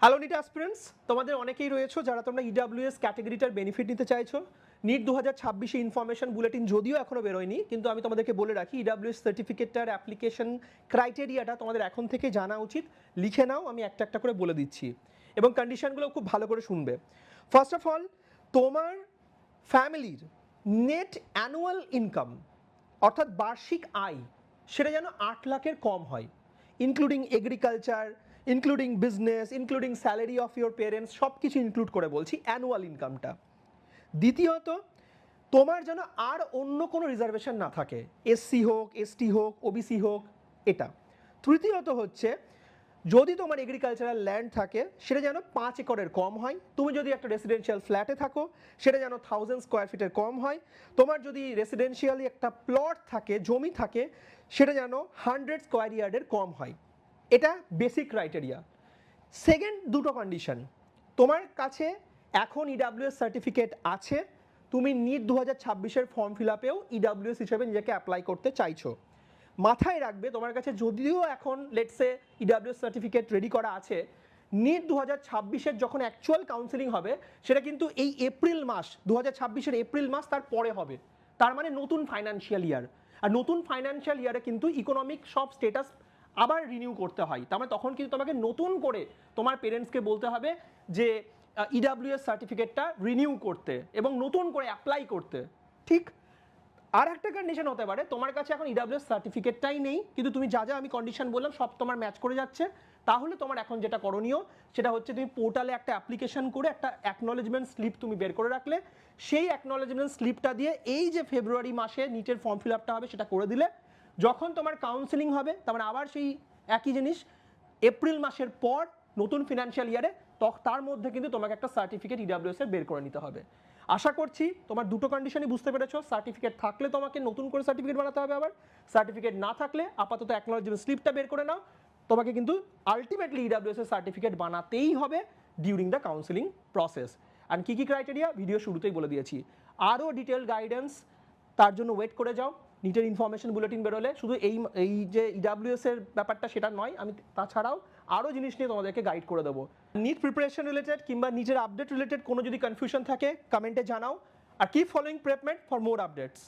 Hello NEET aspirants, তোমাদের অনেকেই রয়েছে যারা তোমরা ইডাব্লিউএস ক্যাটাগরিটার বেনিফিট নিতে চাইছো। নিট 2026 ইনফরমেশন বুলেটিন যদিও এখনো বেরোয়নি, কিন্তু আমি তোমাদেরকে বলে রাখি ইডাব্লিউএস সার্টিফিকেটটার অ্যাপ্লিকেশন ক্রাইটেরিয়াটা তোমাদের এখন থেকে জানা উচিত। লিখে নাও, আমি একটা একটা করে বলে দিচ্ছি এবং কন্ডিশনগুলো খুব ভালো করে শুনবে। ফার্স্ট অফ অল, তোমার ফ্যামিলির নেট অ্যানুয়াল ইনকাম অর্থাৎ বার্ষিক আয় সেটা যেন 8 লাখের কম হয়, including agriculture, including business, including salary of your parents, সব কিছু ইনক্লুড করে বলছি অ্যানুয়াল ইনকামটা। দ্বিতীয়ত, তোমার যেন আর অন্য কোনো রিজার্ভেশন না থাকে, এসসি হোক, এসটি হোক, ওবিসি হোক, এটা। তৃতীয়ত হচ্ছে, যদি তোমার এগ্রিকালচারাল ল্যান্ড থাকে সেটা যেন 5 একরের কম হয়। তুমি যদি একটা রেসিডেন্সিয়াল ফ্ল্যাটে থাকো সেটা যেন 1000 স্কোয়ার ফিটের কম হয়। তোমার যদি রেসিডেন্সিয়ালি একটা প্লট থাকে, জমি থাকে, সেটা যেন 100 স্কোয়ার ইয়ার্ডের কম হয়। এটা বেসিক ক্রাইটেরিয়া। সেকেন্ড দুটো কন্ডিশন, তোমার কাছে এখন ইডাব্লিউএস সার্টিফিকেট আছে, তুমি নিট 2026-এর ফর্ম ফিল আপেও ইডাব্লিউএস হিসেবে নিজেকে অ্যাপ্লাই করতে চাইছো। মাথায় রাখবে, তোমার কাছে যদিও এখন লেটসে ইডাব্লিউএস সার্টিফিকেট রেডি করা আছে, নিট 2026-এর যখন অ্যাকচুয়াল কাউন্সেলিং হবে সেটা কিন্তু এই এপ্রিল মাস, 2026-এর এপ্রিল মাস তার পরে হবে। তার মানে নতুন ফাইন্যান্সিয়াল ইয়ার। আর নতুন ফাইন্যান্সিয়াল ইয়ারে কিন্তু ইকোনমিক সব স্টেটাস আবার রিনিউ করতে হয়। তার মানে তখন কিন্তু তোমাকে নতুন করে তোমার পেরেন্টসকে বলতে হবে যে ইডাব্লিউএস সার্টিফিকেটটা রিনিউ করতে এবং নতুন করে অ্যাপ্লাই করতে। ঠিক। আর একটা কন্ডিশন হতে পারে, তোমার কাছে এখন ইডাব্লিউএস সার্টিফিকেটটাই নেই, কিন্তু তুমি যা যা আমি কন্ডিশন বললাম সব তোমার ম্যাচ করে যাচ্ছে। তাহলে তোমার এখন যেটা করণীয় সেটা হচ্ছে, তুমি পোর্টালে একটা অ্যাপ্লিকেশন করে একটা অ্যাকনলেজমেন্ট স্লিপ তুমি বের করে রাখলে, সেই অ্যাকনলেজমেন্ট স্লিপটা দিয়ে এই যে ফেব্রুয়ারি মাসে নিটের ফর্ম ফিল আপটা হবে সেটা করে দিলে, যখন তোমার কাউন্সেলিং হবে তার মানে আবার সেই একই জিনিস, এপ্রিল মাসের পর নতুন ফিনান্সিয়াল ইয়ারে, তার মধ্যে কিন্তু তোমাকে একটা সার্টিফিকেট ইডাব্লিউএস এর বের করে নিতে হবে। আশা করছি তোমার দুটো কন্ডিশনই বুঝতে পেরেছো। সার্টিফিকেট থাকলে তোমাকে নতুন করে সার্টিফিকেট বানাতে হবে, আবার সার্টিফিকেট না থাকলে আপাতত অ্যাকনলেজমেন্ট স্লিপটা বের করে নাও। তোমাকে কিন্তু আলটিমেটলি ইডাব্লিউএস এর সার্টিফিকেট বানাতেই হবে ডিউরিং দ্য কাউন্সেলিং প্রসেস। আর কি কি ক্রাইটেরিয়া ভিডিও শুরুতেই বলে দিয়েছি। আরও ডিটেল গাইডেন্স তার জন্য ওয়েট করে যাও। নিটের ইনফরমেশন বুলেটিন বেরোলে শুধু এই যে ইডাব্লিউএস এর ব্যাপারটা সেটা নয়, আমি তাছাড়াও আরও জিনিস নিয়ে তোমাদেরকে গাইড করে দেবো। নিট প্রিপারেশন রিলেটেড কিংবা নিটের আপডেট রিলেটেড কোনো যদি কনফিউশন থাকে কমেন্টে জানাও। আর keep following PrepMate for more updates.